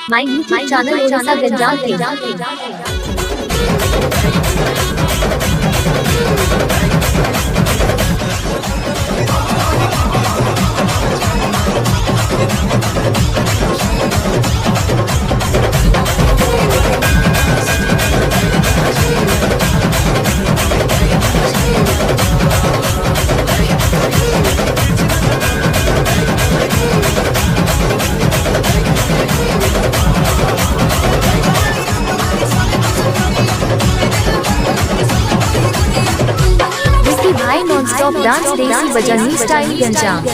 My YouTube channel Orissa Ganjal Vicky भाई non stop dance देसी बजानी स्टाइल गंजाम।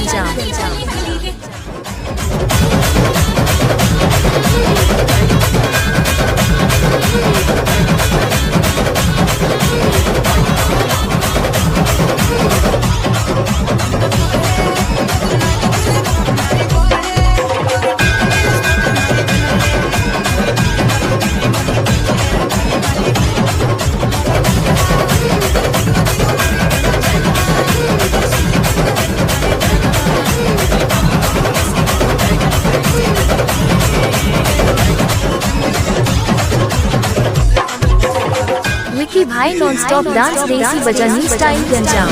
विकी भाई नॉन स्टॉप डांस देसी बजानी स्टाइल गंजाम।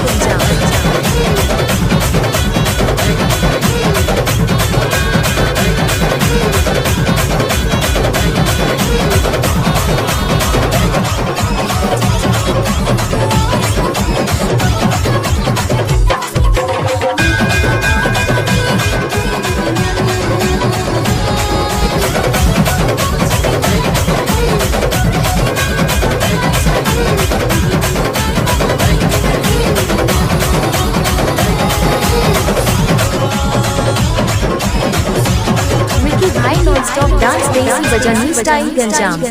स्टॉप डांस देसी बजानी स्टाइल गंजाम।